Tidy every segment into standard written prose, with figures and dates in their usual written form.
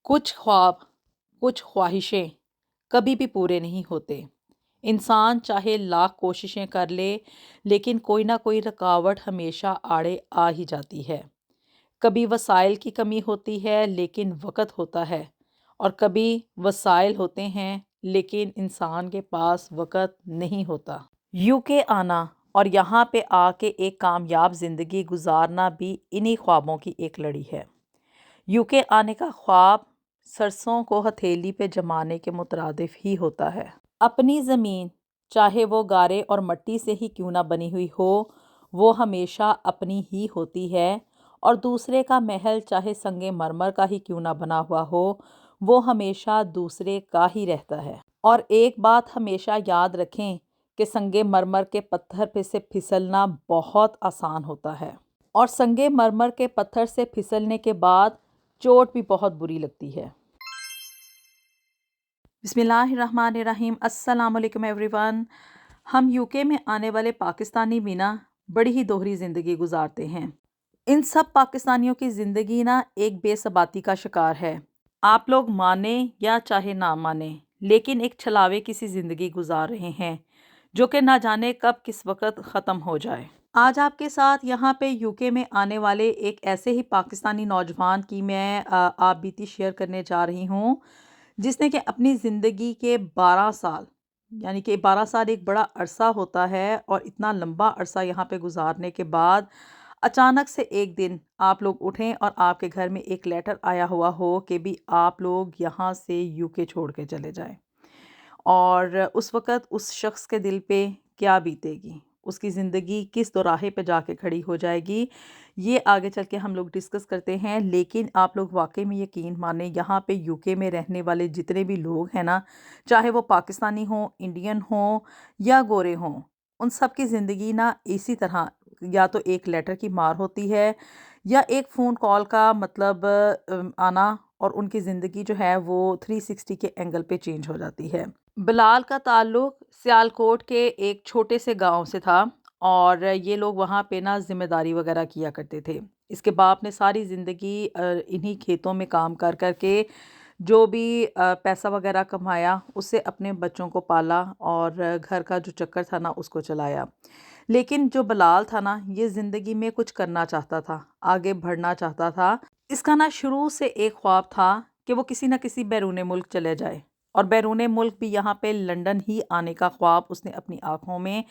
کچھ خواب، کچھ خواہشیں کبھی بھی پورے نہیں ہوتے۔ انسان چاہے لاکھ کوششیں کر لے لیکن کوئی نہ کوئی رکاوٹ ہمیشہ آڑے آ ہی جاتی ہے۔ کبھی وسائل کی کمی ہوتی ہے لیکن وقت ہوتا ہے، اور کبھی وسائل ہوتے ہیں لیکن انسان کے پاس وقت نہیں ہوتا۔ یو کے آنا اور یہاں پہ آ کے ایک کامیاب زندگی گزارنا بھی انہی خوابوں کی ایک لڑی ہے۔ یو کے آنے کا خواب سرسوں کو ہتھیلی پہ جمانے کے مترادف ہی ہوتا ہے۔ اپنی زمین چاہے وہ گارے اور مٹی سے ہی کیوں نہ بنی ہوئی ہو، وہ ہمیشہ اپنی ہی ہوتی ہے، اور دوسرے کا محل چاہے سنگ مرمر کا ہی کیوں نہ بنا ہوا ہو، وہ ہمیشہ دوسرے کا ہی رہتا ہے۔ اور ایک بات ہمیشہ یاد رکھیں کہ سنگ مرمر کے پتھر پہ سے پھسلنا بہت آسان ہوتا ہے، اور سنگ مرمر کے پتھر سے پھسلنے کے بعد چوٹ بھی بہت بری لگتی ہے۔ بسم اللہ الرحمن الرحیم۔ السلام علیکم ایوری ون۔ ہم یو کے میں آنے والے پاکستانی بھی نا بڑی ہی دوہری زندگی گزارتے ہیں۔ ان سب پاکستانیوں کی زندگی نا ایک بے ثباتی کا شکار ہے۔ آپ لوگ مانیں یا چاہے نہ مانیں، لیکن ایک چھلاوے کی سی زندگی گزار رہے ہیں جو کہ نہ جانے کب کس وقت ختم ہو جائے۔ آج آپ کے ساتھ یہاں پہ یو کے میں آنے والے ایک ایسے ہی پاکستانی نوجوان کی میں آپ بیتی شیئر کرنے جا رہی ہوں، جس نے کہ اپنی زندگی کے 12 سال، یعنی کہ 12 سال ایک بڑا عرصہ ہوتا ہے، اور اتنا لمبا عرصہ یہاں پہ گزارنے کے بعد اچانک سے ایک دن آپ لوگ اٹھیں اور آپ کے گھر میں ایک لیٹر آیا ہوا ہو کہ بھی آپ لوگ یہاں سے یو کے چھوڑ کے چلے جائیں، اور اس وقت اس شخص کے دل پہ کیا بیتے گی، اس کی زندگی کس دوراہے پہ جا کے کھڑی ہو جائے گی، یہ آگے چل کے ہم لوگ ڈسکس کرتے ہیں۔ لیکن آپ لوگ واقعی میں یقین مانیں، یہاں پہ یو کے میں رہنے والے جتنے بھی لوگ ہیں نا، چاہے وہ پاکستانی ہوں، انڈین ہوں یا گورے ہوں، ان سب کی زندگی نا اسی طرح یا تو ایک لیٹر کی مار ہوتی ہے، یا ایک فون کال کا مطلب آنا، اور ان کی زندگی جو ہے وہ 360 کے اینگل پہ چینج ہو جاتی ہے۔ بلال کا تعلق سیالکوٹ کے ایک چھوٹے سے گاؤں سے تھا، اور یہ لوگ وہاں پہ نا ذمہ داری وغیرہ کیا کرتے تھے۔ اس کے باپ نے ساری زندگی انہی کھیتوں میں کام کر کر کے جو بھی پیسہ وغیرہ کمایا، اس سے اپنے بچوں کو پالا اور گھر کا جو چکر تھا نا اس کو چلایا۔ لیکن جو بلال تھا نا، یہ زندگی میں کچھ کرنا چاہتا تھا، آگے بڑھنا چاہتا تھا۔ اس کا نا شروع سے ایک خواب تھا کہ وہ کسی نہ کسی بیرون ملک چلے جائے، اور بیرون ملک بھی یہاں پہ لنڈن ہی آنے کا خواب اس نے اپنی آنکھوں میں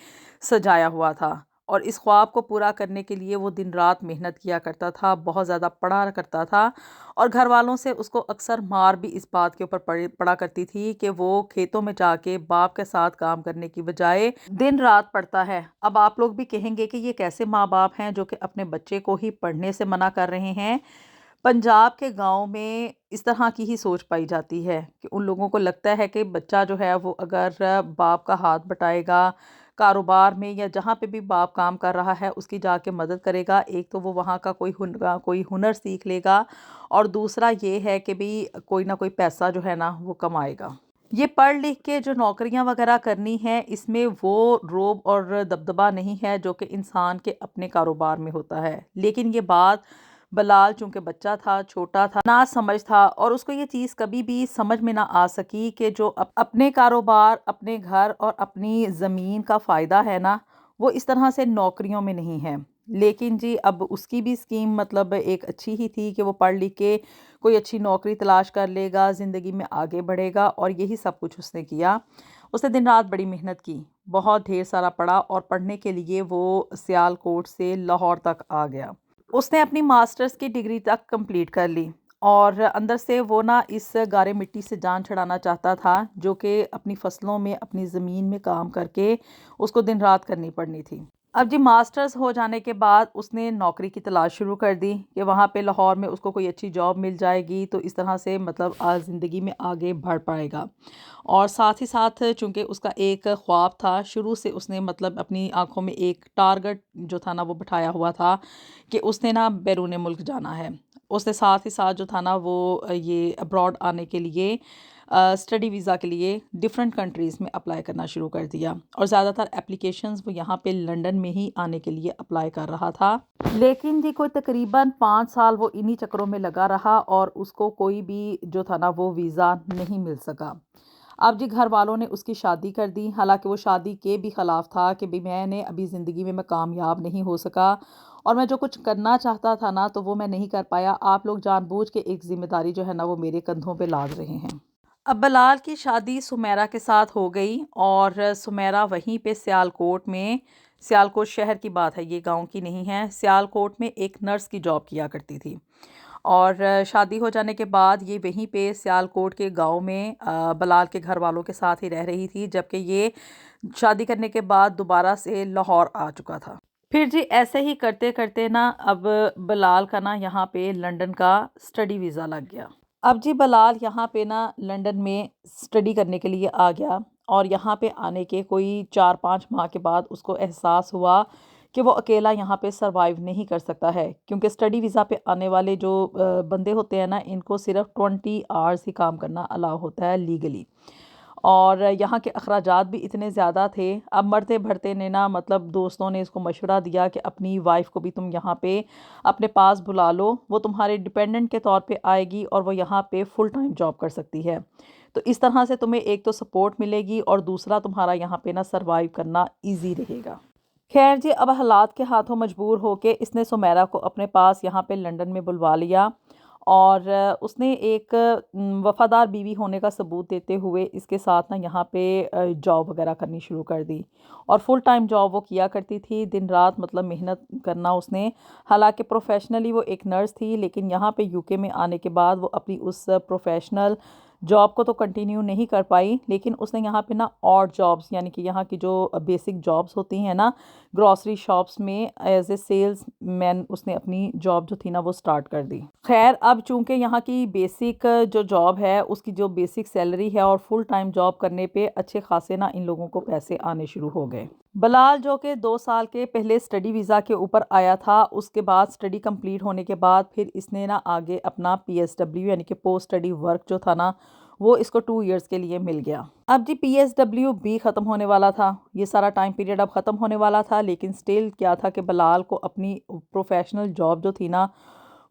سجایا ہوا تھا، اور اس خواب کو پورا کرنے کے لیے وہ دن رات محنت کیا کرتا تھا، بہت زیادہ پڑھا کرتا تھا، اور گھر والوں سے اس کو اکثر مار بھی اس بات کے اوپر پڑا کرتی تھی کہ وہ کھیتوں میں جا کے باپ کے ساتھ کام کرنے کی بجائے دن رات پڑھتا ہے۔ اب آپ لوگ بھی کہیں گے کہ یہ کیسے ماں باپ ہیں جو کہ اپنے بچے کو ہی پڑھنے سے منع کر رہے ہیں۔ پنجاب کے گاؤں میں اس طرح کی ہی سوچ پائی جاتی ہے کہ ان لوگوں کو لگتا ہے کہ بچہ جو ہے وہ اگر باپ کا ہاتھ بٹائے گا کاروبار میں، یا جہاں پہ بھی باپ کام کر رہا ہے اس کی جا کے مدد کرے گا، ایک تو وہ وہاں کا کوئی ہنر سیکھ لے گا، اور دوسرا یہ ہے کہ بھی کوئی نہ کوئی پیسہ جو ہے نا وہ کمائے گا۔ یہ پڑھ لکھ کے جو نوکریاں وغیرہ کرنی ہے، اس میں وہ روب اور دبدبہ نہیں ہے جو کہ انسان کے اپنے کاروبار میں ہوتا ہے۔ لیکن یہ بات بلال چونکہ بچہ تھا، چھوٹا تھا، نا سمجھ تھا، اور اس کو یہ چیز کبھی بھی سمجھ میں نہ آ سکی کہ جو اپنے کاروبار، اپنے گھر اور اپنی زمین کا فائدہ ہے نا، وہ اس طرح سے نوکریوں میں نہیں ہے۔ لیکن جی اب اس کی بھی اسکیم مطلب ایک اچھی ہی تھی کہ وہ پڑھ لکھ کے کوئی اچھی نوکری تلاش کر لے گا، زندگی میں آگے بڑھے گا، اور یہی سب کچھ اس نے کیا۔ اس نے دن رات بڑی محنت کی، بہت ڈھیر سارا پڑھا، اور پڑھنے کے لیے وہ سیالکوٹ سے لاہور تک آ گیا۔ اس نے اپنی ماسٹرز کی ڈگری تک کمپلیٹ کر لی، اور اندر سے وہ نا اس گارے مٹی سے جان چھڑانا چاہتا تھا جو کہ اپنی فصلوں میں، اپنی زمین میں کام کر کے اس کو دن رات کرنی پڑنی تھی۔ اب جی ماسٹرز ہو جانے کے بعد اس نے نوکری کی تلاش شروع کر دی کہ وہاں پہ لاہور میں اس کو کوئی اچھی جاب مل جائے گی تو اس طرح سے مطلب زندگی میں آگے بڑھ پائے گا۔ اور ساتھ ہی ساتھ چونکہ اس کا ایک خواب تھا، شروع سے اس نے مطلب اپنی آنکھوں میں ایک ٹارگٹ جو تھا نا وہ بٹھایا ہوا تھا کہ اس نے نا بیرون ملک جانا ہے۔ اس نے ساتھ ہی ساتھ جو تھا نا وہ یہ ابراڈ آنے کے لیے اسٹڈی ویزا کے لیے ڈفرینٹ کنٹریز میں اپلائی کرنا شروع کر دیا، اور زیادہ تر اپلیکیشنز وہ یہاں پہ لنڈن میں ہی آنے کے لیے اپلائی کر رہا تھا، لیکن جی کوئی تقریباً 5 سال وہ انہی چکروں میں لگا رہا اور اس کو کوئی بھی جو تھا نا وہ ویزا نہیں مل سکا۔ اب جی گھر والوں نے اس کی شادی کر دی، حالانکہ وہ شادی کے بھی خلاف تھا کہ بھی میں نے ابھی زندگی میں کامیاب نہیں ہو سکا، اور میں جو کچھ کرنا چاہتا تھا نا تو وہ میں نہیں کر پایا، آپ لوگ جان بوجھ کے ایک ذمہ داری جو ہے نا وہ میرے کندھوں پہ لاد رہے ہیں۔ اب بلال کی شادی سمیرہ کے ساتھ ہو گئی، اور سمیرہ وہیں پہ سیالکوٹ میں، سیالکوٹ شہر کی بات ہے، یہ گاؤں کی نہیں ہے، سیالکوٹ میں ایک نرس کی جاب کیا کرتی تھی، اور شادی ہو جانے کے بعد یہ وہیں پہ سیالکوٹ کے گاؤں میں بلال کے گھر والوں کے ساتھ ہی رہ رہی تھی، جبکہ یہ شادی کرنے کے بعد دوبارہ سے لاہور آ چکا تھا۔ پھر جی ایسے ہی کرتے کرتے نا اب بلال کا نا یہاں پہ لنڈن کا اسٹڈی ویزا لگ گیا۔ اب جی بلال یہاں پہ نا لنڈن میں اسٹڈی کرنے کے لیے آ گیا، اور یہاں پہ آنے کے کوئی 4-5 ماہ کے بعد اس کو احساس ہوا کہ وہ اکیلا یہاں پہ سروائیو نہیں کر سکتا ہے، کیونکہ اسٹڈی ویزا پہ آنے والے جو بندے ہوتے ہیں نا ان کو صرف 20 آورز ہی کام کرنا الاؤ ہوتا ہے لیگلی، اور یہاں کے اخراجات بھی اتنے زیادہ تھے۔ اب مرتے بھرتے نے نا مطلب دوستوں نے اس کو مشورہ دیا کہ اپنی وائف کو بھی تم یہاں پہ اپنے پاس بلا لو، وہ تمہارے ڈیپینڈنٹ کے طور پہ آئے گی اور وہ یہاں پہ فل ٹائم جاب کر سکتی ہے، تو اس طرح سے تمہیں ایک تو سپورٹ ملے گی اور دوسرا تمہارا یہاں پہ نا سروائیو کرنا ایزی رہے گا۔ خیر جی اب حالات کے ہاتھوں مجبور ہو کے اس نے سمیرہ کو اپنے پاس یہاں پہ لنڈن میں بلوا لیا، اور اس نے ایک وفادار بیوی ہونے کا ثبوت دیتے ہوئے اس کے ساتھ نا یہاں پہ جاب وغیرہ کرنی شروع کر دی، اور فل ٹائم جاب وہ کیا کرتی تھی، دن رات مطلب محنت کرنا اس نے، حالانکہ پروفیشنلی وہ ایک نرس تھی، لیکن یہاں پہ یو کے میں آنے کے بعد وہ اپنی اس پروفیشنل جاب کو تو کنٹینیو نہیں کر پائی، لیکن اس نے یہاں پہ نا آڈ جابس، یعنی کہ یہاں کی جو بیسک جابس ہوتی ہیں نا گروسری شاپس میں ایز اے سیلز مین، اس نے اپنی جاب جو تھی نا وہ سٹارٹ کر دی۔ خیر اب چونکہ یہاں کی بیسک جو جاب ہے اس کی جو بیسک سیلری ہے، اور فل ٹائم جاب کرنے پہ اچھے خاصے نا ان لوگوں کو پیسے آنے شروع ہو گئے۔ بلال جو کہ 2 سال کے پہلے اسٹڈی ویزا کے اوپر آیا تھا، اس کے بعد اسٹڈی کمپلیٹ ہونے کے بعد پھر اس نے نا آگے اپنا PSW یعنی کہ پوسٹ اسٹڈی ورک جو تھا نا وہ اس کو 2 ایئرس کے لیے مل گیا۔ اب جی PSW بھی ختم ہونے والا تھا، یہ سارا ٹائم پیریڈ اب ختم ہونے والا تھا، لیکن سٹل کیا تھا کہ بلال کو اپنی پروفیشنل جاب جو تھی نا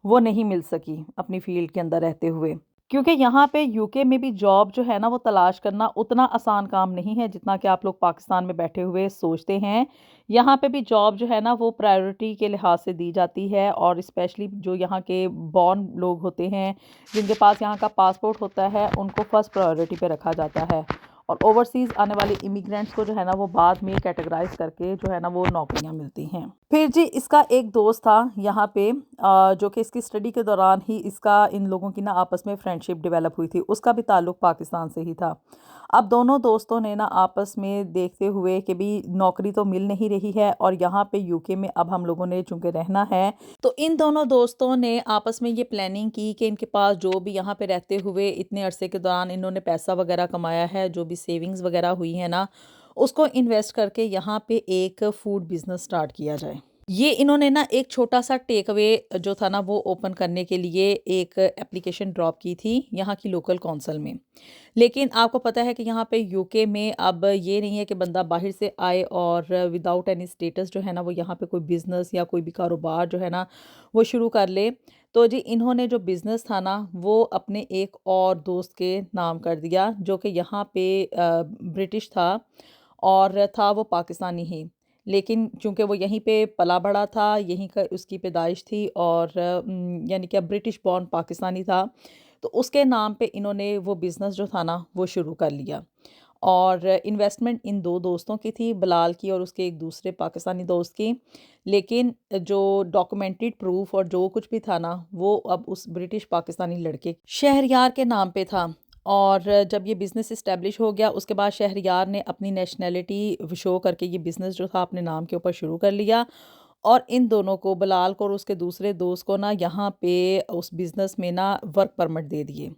وہ نہیں مل سکی اپنی فیلڈ کے اندر رہتے ہوئے، کیونکہ یہاں پہ یو کے میں بھی جاب جو ہے نا وہ تلاش کرنا اتنا آسان کام نہیں ہے جتنا کہ آپ لوگ پاکستان میں بیٹھے ہوئے سوچتے ہیں۔ یہاں پہ بھی جاب جو ہے نا وہ پرائیورٹی کے لحاظ سے دی جاتی ہے، اور اسپیشلی جو یہاں کے بورن لوگ ہوتے ہیں جن کے پاس یہاں کا پاسپورٹ ہوتا ہے ان کو فرسٹ پرائیورٹی پہ رکھا جاتا ہے، اور اوورسیز آنے والے امیگرینٹس کو جو ہے نا وہ بعد میں کیٹیگرائز کر کے جو ہے نا وہ نوکریاں ملتی ہیں۔ پھر جی اس کا ایک دوست تھا یہاں پہ جو کہ اس کی اسٹڈی کے دوران ہی اس کا ان لوگوں کی نا آپس میں فرینڈشپ ڈیولپ ہوئی تھی، اس کا بھی تعلق پاکستان سے ہی تھا۔ اب دونوں دوستوں نے نا آپس میں دیکھتے ہوئے کہ بھی نوکری تو مل نہیں رہی ہے، اور یہاں پہ یو کے میں اب ہم لوگوں نے چونکہ رہنا ہے، تو ان دونوں دوستوں نے آپس میں یہ پلاننگ کی کہ ان کے پاس جو بھی یہاں پہ رہتے ہوئے اتنے عرصے کے دوران انہوں نے پیسہ وغیرہ کمایا ہے، جو بھی سیونگز وغیرہ ہوئی ہیں نا اس کو انویسٹ کر کے یہاں پہ ایک فوڈ بزنس سٹارٹ کیا جائے۔ یہ انہوں نے نا ایک چھوٹا سا ٹیک اوے جو تھا نا وہ اوپن کرنے کے لیے ایک اپلیکیشن ڈراپ کی تھی یہاں کی لوکل کونسل میں، لیکن آپ کو پتہ ہے کہ یہاں پہ یو کے میں اب یہ نہیں ہے کہ بندہ باہر سے آئے اور وداؤٹ اینی اسٹیٹس جو ہے نا وہ یہاں پہ کوئی بزنس یا کوئی بھی کاروبار جو ہے نا وہ شروع کر لے۔ تو جی انہوں نے جو بزنس تھا نا وہ اپنے ایک اور دوست کے نام کر دیا جو کہ یہاں پہ برٹش تھا، اور تھا وہ پاکستانی ہی، لیکن چونکہ وہ یہیں پہ پلا بڑھا تھا، یہیں کا اس کی پیدائش تھی، اور یعنی کہ برٹش بورن پاکستانی تھا، تو اس کے نام پہ انہوں نے وہ بزنس جو تھا نا وہ شروع کر لیا، اور انویسٹمنٹ ان 2 دوستوں کی تھی، بلال کی اور اس کے ایک دوسرے پاکستانی دوست کی، لیکن جو ڈاکومنٹڈ پروف اور جو کچھ بھی تھا نا وہ اب اس برٹش پاکستانی لڑکے شہریار کے نام پہ تھا۔ اور جب یہ بزنس اسٹیبلش ہو گیا اس کے بعد شہریار نے اپنی نیشنلٹی شو کر کے یہ بزنس جو تھا اپنے نام کے اوپر شروع کر لیا، اور ان دونوں کو بلال کو اور اس کے دوسرے دوست کو نا یہاں پہ اس بزنس میں نا ورک پرمٹ دے دیے۔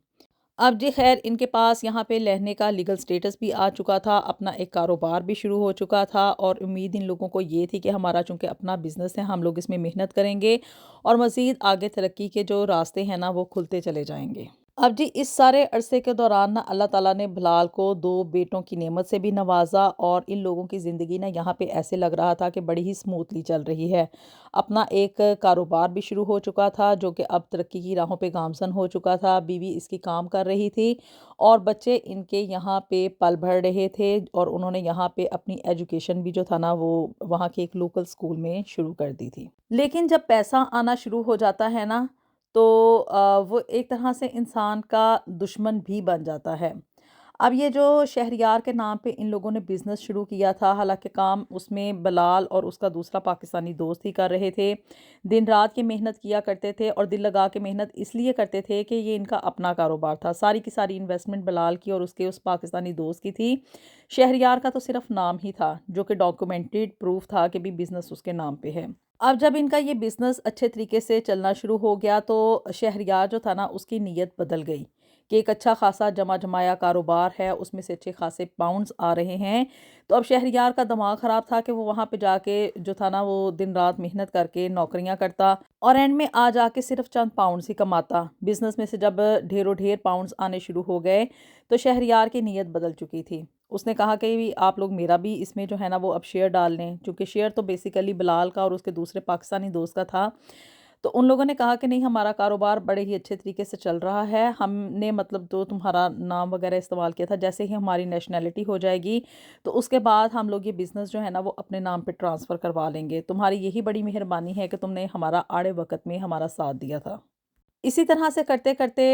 اب جی خیر ان کے پاس یہاں پہ رہنے کا لیگل سٹیٹس بھی آ چکا تھا، اپنا ایک کاروبار بھی شروع ہو چکا تھا، اور امید ان لوگوں کو یہ تھی کہ ہمارا چونکہ اپنا بزنس ہے ہم لوگ اس میں محنت کریں گے اور مزید آگے ترقی کے جو راستے ہیں نا وہ کھلتے چلے جائیں گے۔ اب جی اس سارے عرصے کے دوران نا اللہ تعالیٰ نے بلال کو 2 بیٹوں کی نعمت سے بھی نوازا، اور ان لوگوں کی زندگی نا یہاں پہ ایسے لگ رہا تھا کہ بڑی ہی سموتھلی چل رہی ہے۔ اپنا ایک کاروبار بھی شروع ہو چکا تھا جو کہ اب ترقی کی راہوں پہ گامزن ہو چکا تھا، بیوی اس کی کام کر رہی تھی اور بچے ان کے یہاں پہ پل بڑھ رہے تھے، اور انہوں نے یہاں پہ اپنی ایجوکیشن بھی جو تھا نا وہ وہاں کے ایک لوکل اسکول میں شروع کر دی تھی۔ لیکن جب پیسہ آنا شروع ہو جاتا ہے نا تو وہ ایک طرح سے انسان کا دشمن بھی بن جاتا ہے۔ اب یہ جو شہریار کے نام پہ ان لوگوں نے بزنس شروع کیا تھا، حالانکہ کام اس میں بلال اور اس کا دوسرا پاکستانی دوست ہی کر رہے تھے، دن رات کی محنت کیا کرتے تھے، اور دل لگا کے محنت اس لیے کرتے تھے کہ یہ ان کا اپنا کاروبار تھا، ساری کی ساری انویسٹمنٹ بلال کی اور اس پاکستانی دوست کی تھی۔ شہریار کا تو صرف نام ہی تھا جو کہ ڈاکومنٹڈ پروف تھا کہ بھی بزنس اس کے نام پہ ہے۔ اب جب ان کا یہ بزنس اچھے طریقے سے چلنا شروع ہو گیا تو شہریار جو تھا نا اس کی نیت بدل گئی کہ ایک اچھا خاصا جمع جمایا کاروبار ہے، اس میں سے اچھے خاصے پاؤنڈز آ رہے ہیں، تو اب شہریار کا دماغ خراب تھا کہ وہ وہاں پہ جا کے جو تھا نا وہ دن رات محنت کر کے نوکریاں کرتا، اور اینڈ میں آ جا کے صرف چند پاؤنڈز ہی کماتا۔ بزنس میں سے جب ڈھیروں ڈھیر پاؤنڈز آنے شروع ہو گئے تو شہریار کی نیت بدل چکی تھی۔ اس نے کہا کہ بھی آپ لوگ میرا بھی اس میں جو ہے نا وہ اب شیئر ڈال لیں، چونکہ شیئر تو بیسیکلی بلال کا اور اس کے دوسرے پاکستانی دوست کا تھا۔ تو ان لوگوں نے کہا کہ نہیں، ہمارا کاروبار بڑے ہی اچھے طریقے سے چل رہا ہے، ہم نے مطلب جو تمہارا نام وغیرہ استعمال کیا تھا، جیسے ہی ہماری نیشنلٹی ہو جائے گی تو اس کے بعد ہم لوگ یہ بزنس جو ہے نا وہ اپنے نام پہ ٹرانسفر کروا لیں گے، تمہاری یہی بڑی مہربانی ہے کہ تم نے ہمارا آڑے وقت میں ہمارا ساتھ دیا تھا۔ اسی طرح سے کرتے کرتے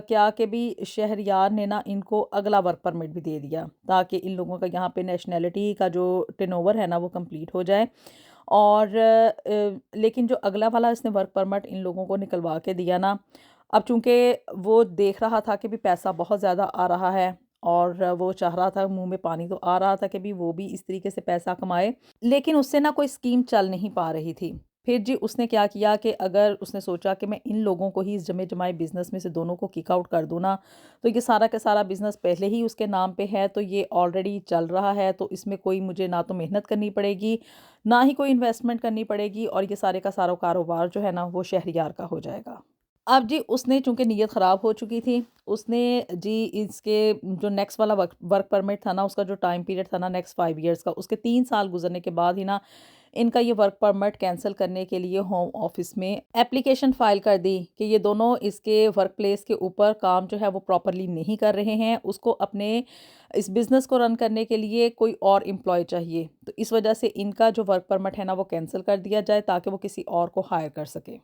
کیا کہ بھی شہریار نے نا ان کو اگلا ورک پرمٹ بھی دے دیا تاکہ ان لوگوں کا یہاں پہ نیشنلٹی کا جو ٹرن اوور ہے نا وہ کمپلیٹ ہو جائے، اور لیکن جو اگلا والا اس نے ورک پرمٹ ان لوگوں کو نکلوا کے دیا نا، اب چونکہ وہ دیکھ رہا تھا کہ بھی پیسہ بہت زیادہ آ رہا ہے، اور وہ چاہ رہا تھا، منہ میں پانی تو آ رہا تھا کہ بھی وہ بھی اس طریقے سے پیسہ کمائے، لیکن اس سے نا کوئی اسکیم چل نہیں پا رہی تھی۔ پھر جی اس نے کیا کیا کہ اگر اس نے سوچا کہ میں ان لوگوں کو ہی اس جمع جمائے بزنس میں سے دونوں کو کک آؤٹ کر دوں نا تو یہ سارا کا سارا بزنس پہلے ہی اس کے نام پہ ہے، تو یہ آلریڈی چل رہا ہے، تو اس میں کوئی مجھے نہ تو محنت کرنی پڑے گی نہ ہی کوئی انویسٹمنٹ کرنی پڑے گی، اور یہ سارے کا سارا کاروبار جو ہے نا وہ شہریار کا ہو جائے گا۔ اب جی اس نے چونکہ نیت خراب ہو چکی تھی، اس نے جی اس کے جو نیکسٹ والا ورک پرمٹ تھا نا اس کا جو ٹائم پیریڈ تھا نا نیکسٹ 5 ایئرس کا، اس کے 3 سال گزرنے کے بعد ہی نا ان کا یہ ورک پرمٹ کینسل کرنے کے لیے ہوم آفس میں اپلیکیشن فائل کر دی کہ یہ دونوں اس کے ورک پلیس کے اوپر کام جو ہے وہ پراپرلی نہیں کر رہے ہیں، اس کو اپنے اس بزنس کو رن کرنے کے لیے کوئی اور امپلائی چاہیے، تو اس وجہ سے ان کا جو ورک پرمٹ ہے نا وہ کینسل کر دیا جائے تاکہ وہ کسی اور کو ہائر کر سکے۔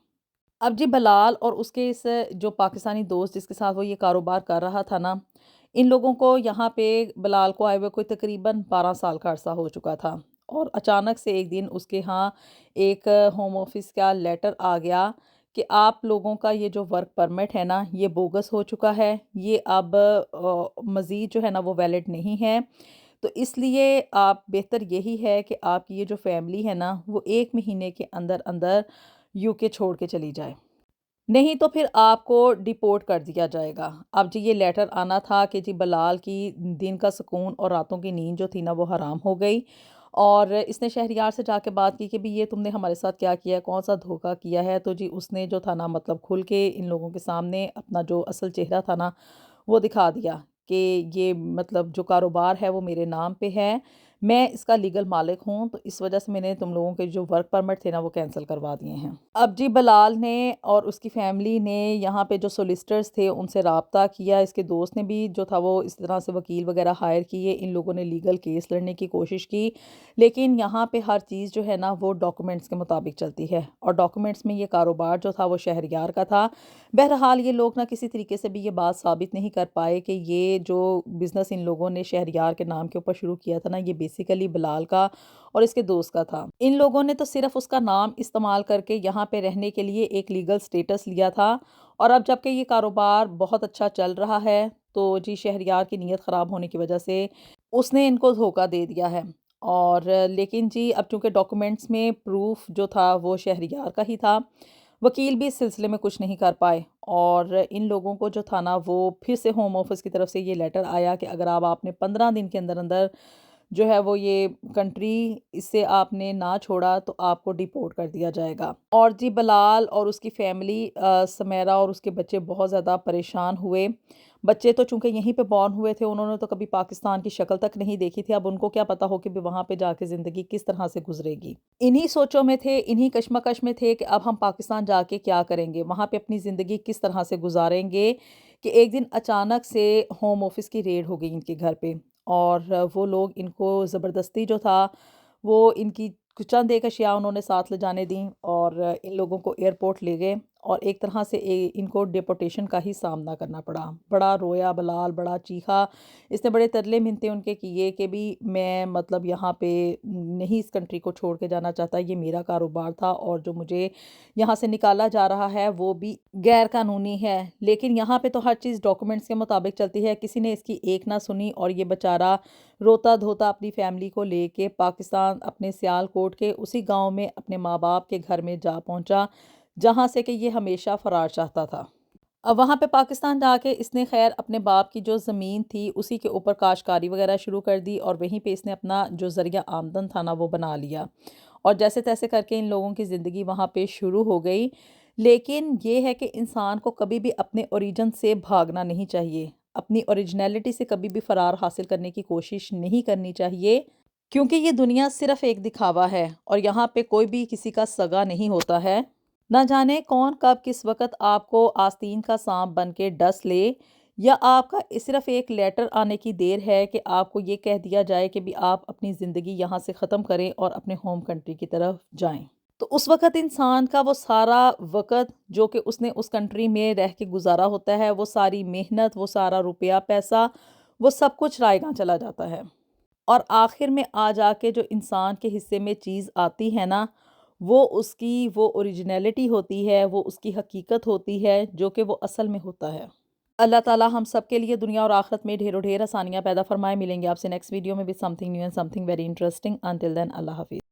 اب جی بلال اور اس کے اس جو پاکستانی دوست جس کے ساتھ وہ یہ کاروبار کر رہا تھا نا، ان لوگوں کو یہاں پہ بلال کو آئے ہوئے کوئی تقریباً 12 سال کا عرصہ ہو چکا تھا، اور اچانک سے ایک دن اس کے ہاں ایک ہوم آفس کا لیٹر آ گیا کہ آپ لوگوں کا یہ جو ورک پرمٹ ہے نا یہ بوگس ہو چکا ہے، یہ اب مزید جو ہے نا وہ ویلڈ نہیں ہے، تو اس لیے آپ بہتر یہی ہے کہ آپ کی یہ جو فیملی ہے نا وہ 1 مہینے کے اندر اندر UK چھوڑ کے چلی جائے، نہیں تو پھر آپ کو ڈیپورٹ کر دیا جائے گا۔ اب جی یہ لیٹر آنا تھا کہ جی بلال کی دن کا سکون اور راتوں کی نیند جو تھی نا وہ حرام ہو گئی، اور اس نے شہریار سے جا کے بات کی کہ بھی یہ تم نے ہمارے ساتھ کیا کیا ہے، کون سا دھوکہ کیا ہے، تو جی اس نے جو تھا نا مطلب کھل کے ان لوگوں کے سامنے اپنا جو اصل چہرہ تھا نا وہ دکھا دیا کہ یہ مطلب جو کاروبار ہے وہ میرے نام پہ ہے، میں اس کا لیگل مالک ہوں، تو اس وجہ سے میں نے تم لوگوں کے جو ورک پرمٹ تھے نا وہ کینسل کروا دیے ہیں۔ اب جی بلال نے اور اس کی فیملی نے یہاں پہ جو سولیسٹرز تھے ان سے رابطہ کیا، اس کے دوست نے بھی جو تھا وہ اس طرح سے وکیل وغیرہ ہائر کیے، ان لوگوں نے لیگل کیس لڑنے کی کوشش کی، لیکن یہاں پہ ہر چیز جو ہے نا وہ ڈاکومنٹس کے مطابق چلتی ہے، اور ڈاکومنٹس میں یہ کاروبار جو تھا وہ شہریار کا تھا۔ بہرحال یہ لوگ نا کسی طریقے سے بھی یہ بات ثابت نہیں کر پائے کہ یہ جو بزنس ان لوگوں نے شہریار کے نام کے اوپر شروع کیا تھا نا یہ بیسیکلی بلال کا اور اس کے دوست کا تھا۔ ان لوگوں نے تو صرف اس کا نام استعمال کر کے یہاں پہ رہنے کے لیے ایک لیگل سٹیٹس لیا تھا، اور اب جب کہ یہ کاروبار بہت اچھا چل رہا ہے تو جی شہریار کی نیت خراب ہونے کی وجہ سے اس نے ان کو دھوکہ دے دیا ہے، اور لیکن جی اب چونکہ ڈاکومنٹس میں پروف جو تھا وہ شہریار کا ہی تھا، وکیل بھی اس سلسلے میں کچھ نہیں کر پائے، اور ان لوگوں کو جو تھا نا وہ پھر سے ہوم آفس کی طرف سے یہ لیٹر آیا کہ اگر آپ نے 15 دن کے اندر اندر جو ہے وہ یہ کنٹری اس سے آپ نے نہ چھوڑا تو آپ کو ڈیپورٹ کر دیا جائے گا۔ اور جی بلال اور اس کی فیملی سمیرا اور اس کے بچے بہت زیادہ پریشان ہوئے۔ بچے تو چونکہ یہیں پہ بورن ہوئے تھے، انہوں نے تو کبھی پاکستان کی شکل تک نہیں دیکھی تھی، اب ان کو کیا پتا ہو کہ وہاں پہ جا کے زندگی کس طرح سے گزرے گی۔ انہی سوچوں میں تھے، انہی کشمکش میں تھے کہ اب ہم پاکستان جا کے کیا کریں گے، وہاں پہ اپنی زندگی کس طرح سے گزاریں گے، کہ ایک دن اچانک سے ہوم آفس کی ریڈ ہو گئی ان کے گھر پہ، اور وہ لوگ ان کو زبردستی جو تھا وہ ان کی چند ایک اشیاء انہوں نے ساتھ لے جانے دیں، اور ان لوگوں کو ایئرپورٹ لے گئے، اور ایک طرح سے ان کو ڈیپورٹیشن کا ہی سامنا کرنا پڑا۔ بڑا رویا بلال، بڑا چیخا، اس نے بڑے ترلے منتے ان کے کیے کہ بھی میں مطلب یہاں پہ نہیں اس کنٹری کو چھوڑ کے جانا چاہتا، یہ میرا کاروبار تھا، اور جو مجھے یہاں سے نکالا جا رہا ہے وہ بھی غیر قانونی ہے، لیکن یہاں پہ تو ہر چیز ڈاکومنٹس کے مطابق چلتی ہے، کسی نے اس کی ایک نہ سنی، اور یہ بیچارہ روتا دھوتا اپنی فیملی کو لے کے پاکستان اپنے سیال کوٹ کے اسی گاؤں میں اپنے ماں باپ کے گھر میں جا پہنچا، جہاں سے کہ یہ ہمیشہ فرار چاہتا تھا۔ اب وہاں پہ پاکستان جا کے اس نے خیر اپنے باپ کی جو زمین تھی اسی کے اوپر کاشتکاری وغیرہ شروع کر دی، اور وہیں پہ اس نے اپنا جو ذریعہ آمدن تھا نا وہ بنا لیا، اور جیسے تیسے کر کے ان لوگوں کی زندگی وہاں پہ شروع ہو گئی۔ لیکن یہ ہے کہ انسان کو کبھی بھی اپنے اوریجن سے بھاگنا نہیں چاہیے، اپنی اوریجنلٹی سے کبھی بھی فرار حاصل کرنے کی کوشش نہیں کرنی چاہیے، کیونکہ یہ دنیا صرف ایک دکھاوا ہے، اور یہاں پہ کوئی بھی کسی کا سگا نہیں ہوتا ہے۔ نہ جانے کون کب کس وقت آپ کو آستین کا سانپ بن کے ڈس لے، یا آپ کا صرف ایک لیٹر آنے کی دیر ہے کہ آپ کو یہ کہہ دیا جائے کہ بھی آپ اپنی زندگی یہاں سے ختم کریں اور اپنے ہوم کنٹری کی طرف جائیں۔ تو اس وقت انسان کا وہ سارا وقت جو کہ اس نے اس کنٹری میں رہ کے گزارا ہوتا ہے، وہ ساری محنت، وہ سارا روپیہ پیسہ، وہ سب کچھ رائے گاں چلا جاتا ہے، اور آخر میں آ جا کے جو انسان کے حصے میں چیز آتی ہے نا، وہ اس کی وہ اوریجنلٹی ہوتی ہے، وہ اس کی حقیقت ہوتی ہے، جو کہ وہ اصل میں ہوتا ہے۔ اللہ تعالیٰ ہم سب کے لیے دنیا اور آخرت میں ڈھیر و ڈھیر آسانیاں پیدا فرمائے۔ ملیں گے آپ سے نیکسٹ ویڈیو میں بھی something new and something very interesting. Until then اللہ حافظ۔